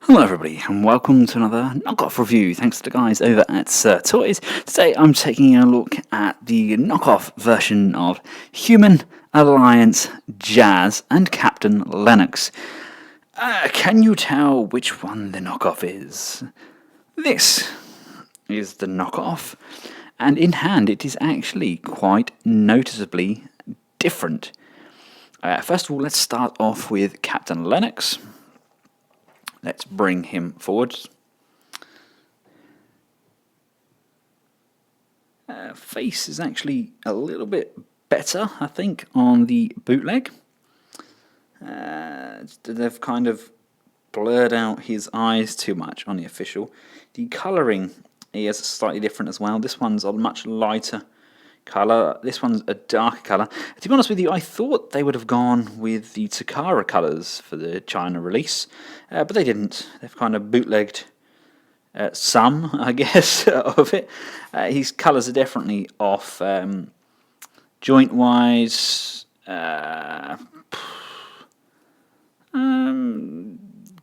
Hello everybody and welcome to another knockoff review thanks to the guys over at Sir Toys. Today I'm taking a look at the knockoff version of Human Alliance Jazz and Captain Lennox. Can you tell which one the knockoff is? This is the knockoff, and in hand it is actually quite noticeably different. First of all, let's start off with Captain Lennox. Let's bring him forward. Face is actually a little bit better, I think, on the bootleg. They've kind of blurred out his eyes too much on the official. The colouring is slightly different as well. This one's a much lighter colour. This one's a darker colour. To be honest with you, I thought they would have gone with the Takara colours for the China release, but they didn't. They've kind of bootlegged some, I guess, of it. His colours are definitely off. Joint-wise,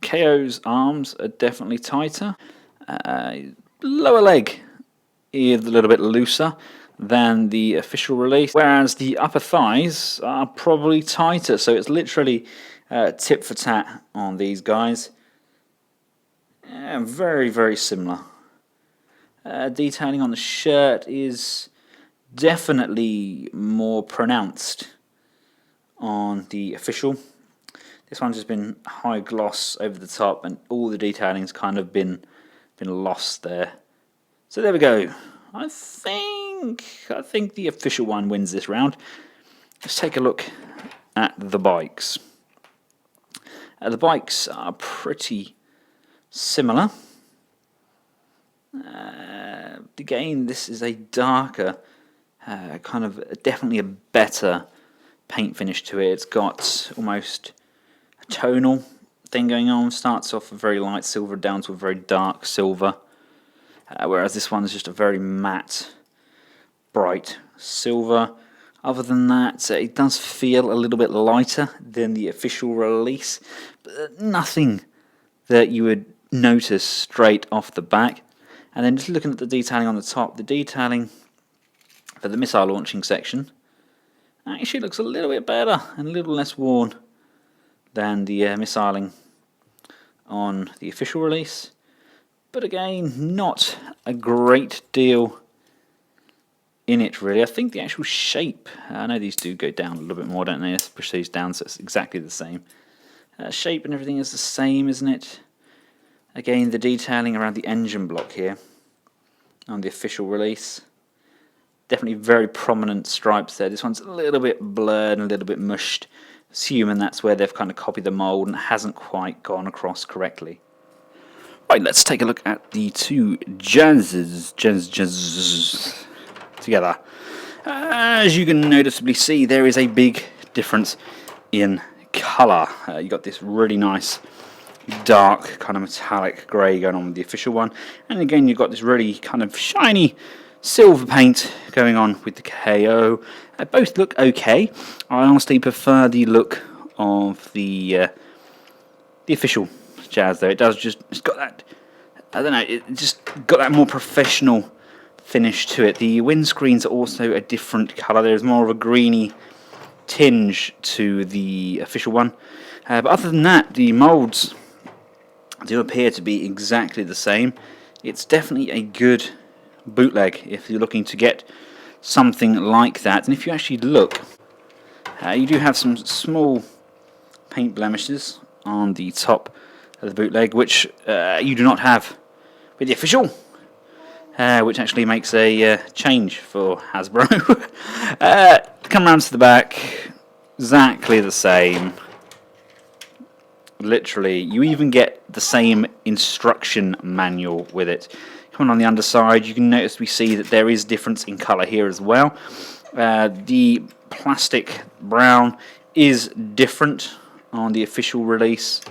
KO's arms are definitely tighter. Lower leg is a little bit looser than the official release, whereas the upper thighs are probably tighter, so it's literally tit for tat on these guys. Very, very similar. Detailing on the shirt is definitely more pronounced on the official. This one's just been high gloss over the top, and all the detailing's kind of been lost there. So there we go. I think the official one wins this round. Let's take a look at the bikes. The bikes are pretty similar. Again, this is a darker, kind of definitely a better paint finish to it. It's got almost a tonal thing going on. Starts off a very light silver down to a very dark silver. Whereas this one is just a very matte, bright silver. Other than that, it does feel a little bit lighter than the official release, but nothing that you would notice straight off the back. And then just looking at the detailing on the top, the detailing for the missile launching section actually looks a little bit better and a little less worn than the missiling on the official release. But again, not a great deal in it, really. I think the actual shape, I know these do go down a little bit more, don't they? Let's push these down so it's exactly the same. Shape and everything is the same, isn't it? Again, the detailing around the engine block here on the official release. Definitely very prominent stripes there. This one's a little bit blurred and a little bit mushed. Assuming that's where they've kind of copied the mould and it hasn't quite gone across correctly. Right, let's take a look at the two jazzes together. As you can noticeably see, there is a big difference in colour. You got this really nice dark kind of metallic grey going on with the official one, and again you've got this really kind of shiny silver paint going on with the KO. Both look okay. I honestly prefer the look of the official Jazz though. It's got that, I don't know, it just got that more professional finish to it. The windscreens are also a different colour. There's more of a greeny tinge to the official one. But other than that, the moulds do appear to be exactly the same. It's definitely a good bootleg if you're looking to get something like that. And if you actually look, you do have some small paint blemishes on the top of the bootleg, which you do not have with the official, which actually makes a change for Hasbro. Come around to the back, exactly the same. Literally, you even get the same instruction manual with it. Coming on the underside, you can notice we see that there is difference in colour here as well. The plastic brown is different on the official release.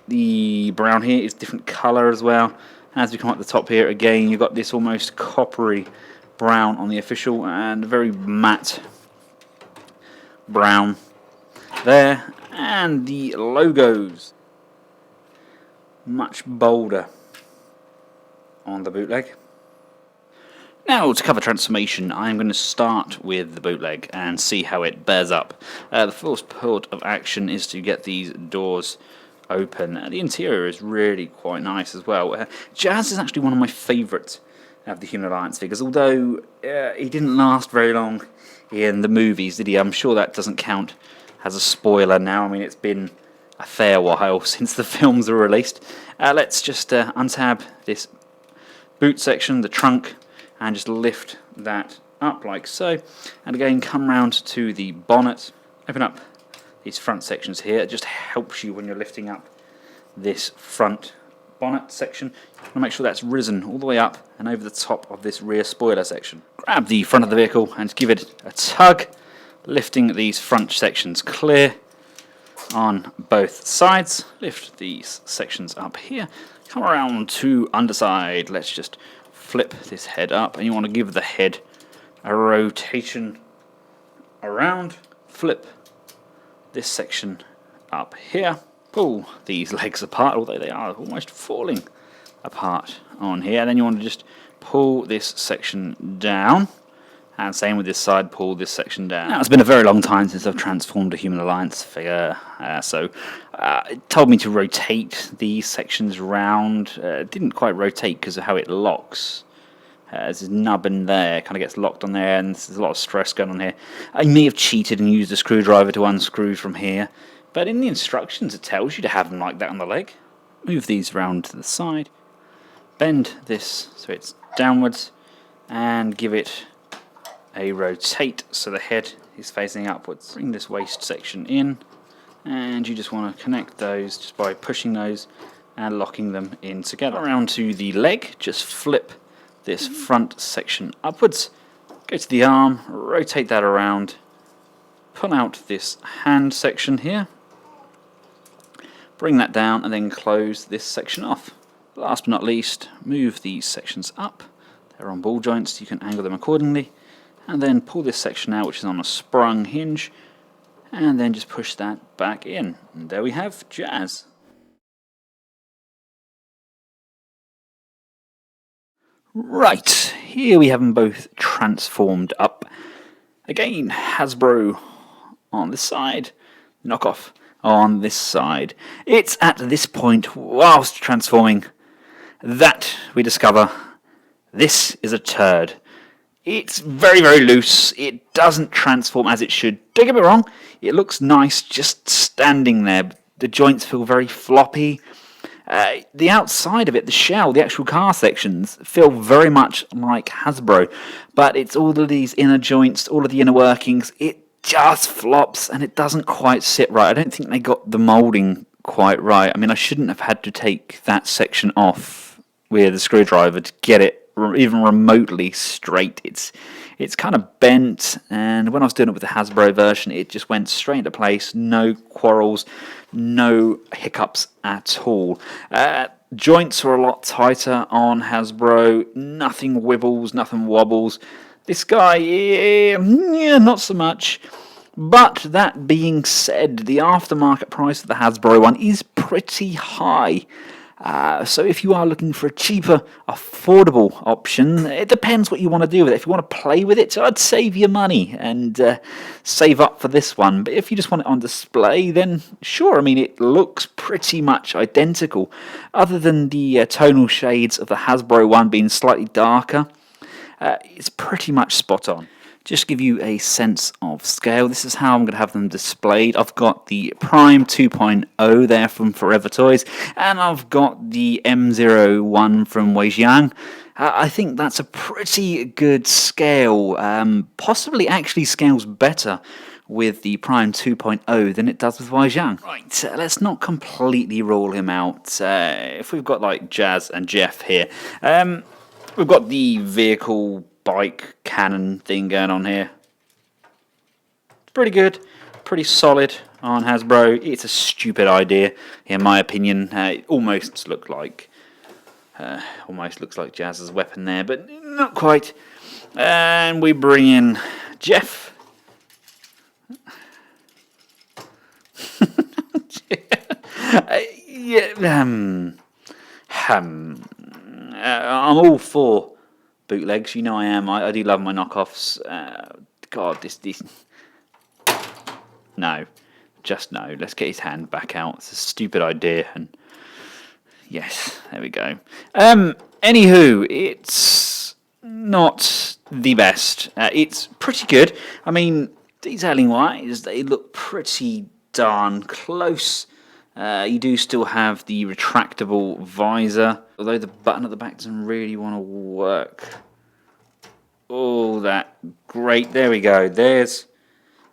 The brown here is different colour as well. As we come up the top here, again, you've got this almost coppery brown on the official and very matte brown there. And the logos much bolder on the bootleg. Now, to cover transformation, I'm going to start with the bootleg and see how it bears up. The first port of action is to get these doors open. The interior is really quite nice as well. Jazz is actually one of my favourites of the Human Alliance figures, although he didn't last very long in the movies, did he? I'm sure that doesn't count as a spoiler now. I mean, it's been a fair while since the films were released. Let's just untab this boot section, the trunk, and just lift that up like so. And again, come round to the bonnet, open up these front sections here. It just helps you when you're lifting up this front bonnet section. You want to make sure that's risen all the way up and over the top of this rear spoiler section. Grab the front of the vehicle and give it a tug, lifting these front sections clear on both sides. Lift these sections up here. Come around to underside. Let's just flip this head up, and you want to give the head a rotation around. Flip this section up here. Pull these legs apart, although they are almost falling apart on here. And then you want to just pull this section down. And same with this side, pull this section down. Now, it's been a very long time since I've transformed a Human Alliance figure, so it told me to rotate these sections round. It didn't quite rotate because of how it locks. There's this nubbin there, kind of gets locked on there, and there's a lot of stress going on here. I may have cheated and used a screwdriver to unscrew from here, but in the instructions it tells you to have them like that on the leg. Move these round to the side, bend this so it's downwards, and give it a rotate so the head is facing upwards. Bring this waist section in, and you just want to connect those just by pushing those and locking them in together. Around to the leg, just flip this front section upwards, go to the arm, rotate that around, pull out this hand section here, bring that down, and then close this section off. Last but not least, move these sections up. They're on ball joints, you can angle them accordingly. And then pull this section out, which is on a sprung hinge, and then just push that back in. And there we have Jazz. Right, here we have them both transformed up. Again, Hasbro on this side, knockoff on this side. It's at this point, whilst transforming, that we discover this is a turd. It's very, very loose. It doesn't transform as it should. Don't get me wrong, it looks nice just standing there. The joints feel very floppy. The outside of it, the shell, the actual car sections, feel very much like Hasbro. But it's all of these inner joints, all of the inner workings. It just flops and it doesn't quite sit right. I don't think they got the moulding quite right. I mean, I shouldn't have had to take that section off with a screwdriver to get it even remotely straight. It's kind of bent, and when I was doing it with the Hasbro version, it just went straight into place. No quarrels, no hiccups at all. Joints are a lot tighter on Hasbro. Nothing wibbles, nothing wobbles. This guy, yeah, not so much. But that being said, the aftermarket price of the Hasbro one is pretty high. So if you are looking for a cheaper, affordable option, it depends what you want to do with it. If you want to play with it, I'd save your money and save up for this one. But if you just want it on display, then sure, I mean, it looks pretty much identical. Other than the tonal shades of the Hasbro one being slightly darker, it's pretty much spot on. Just to give you a sense of scale, this is how I'm going to have them displayed. I've got the Prime 2.0 there from Forever Toys, and I've got the M01 from Weijiang. I think that's a pretty good scale, possibly actually scales better with the Prime 2.0 than it does with Weijiang. Right, let's not completely rule him out. If we've got like Jazz and Jeff here, we've got the vehicle bike cannon thing going on here. It's pretty good, pretty solid on Hasbro. It's a stupid idea, in my opinion. It almost looks like Jazz's weapon there, but not quite. And we bring in Jeff. I'm all for bootlegs. You know I am. I do love my knockoffs. God, this. No, just no. Let's get his hand back out. It's a stupid idea. And yes, there we go. Anywho, it's not the best. It's pretty good. I mean, detailing wise, they look pretty darn close. You do still have the retractable visor, although the button at the back doesn't really want to work. Oh, that great. There we go. There's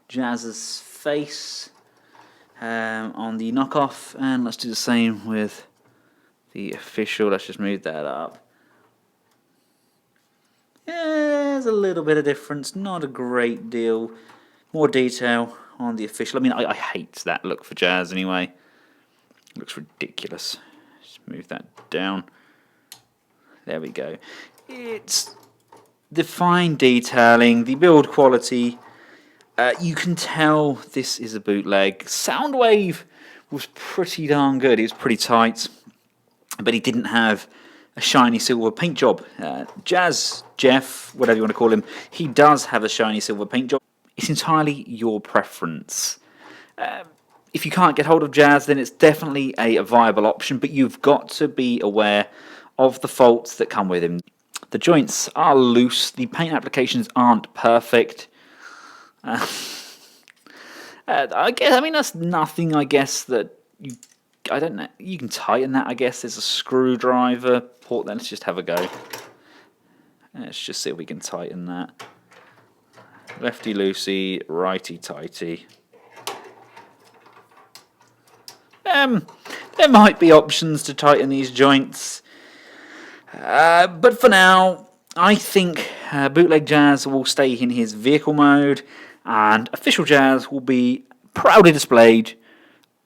Jazz's face on the knockoff, and let's do the same with the official. Let's just move that up. Yeah, there's a little bit of difference, not a great deal. More detail on the official. I mean, I hate that look for Jazz anyway. It looks ridiculous. Just move that down. There we go. It's the fine detailing, the build quality. You can tell this is a bootleg. Soundwave was pretty darn good. It was pretty tight, but he didn't have a shiny silver paint job. Jazz, Jeff, whatever you want to call him, he does have a shiny silver paint job. It's entirely your preference. If you can't get hold of Jazz, then it's definitely a viable option, but you've got to be aware of the faults that come with him. The joints are loose, the paint applications aren't perfect. I guess, I mean, that's nothing, I guess, that you, I don't know, you can tighten that, I guess. There's a screwdriver port there. Let's just have a go. Let's just see if we can tighten that. Lefty loosey, righty tighty. There might be options to tighten these joints, but for now, I think bootleg Jazz will stay in his vehicle mode, and official Jazz will be proudly displayed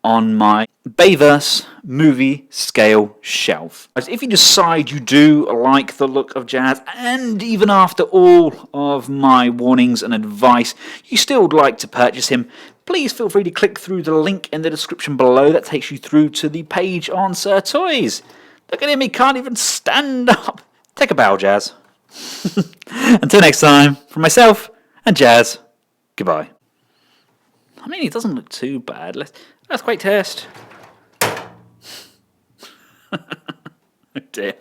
on my Bayverse movie scale shelf. If you decide you do like the look of Jazz, and even after all of my warnings and advice, you still would like to purchase him, please feel free to click through the link in the description below. That takes you through to the page on Sir Toys. Look at him, he can't even stand up. Take a bow, Jazz. Until next time, from myself and Jazz, goodbye. I mean, it doesn't look too bad. Let's quite test. Oh dear.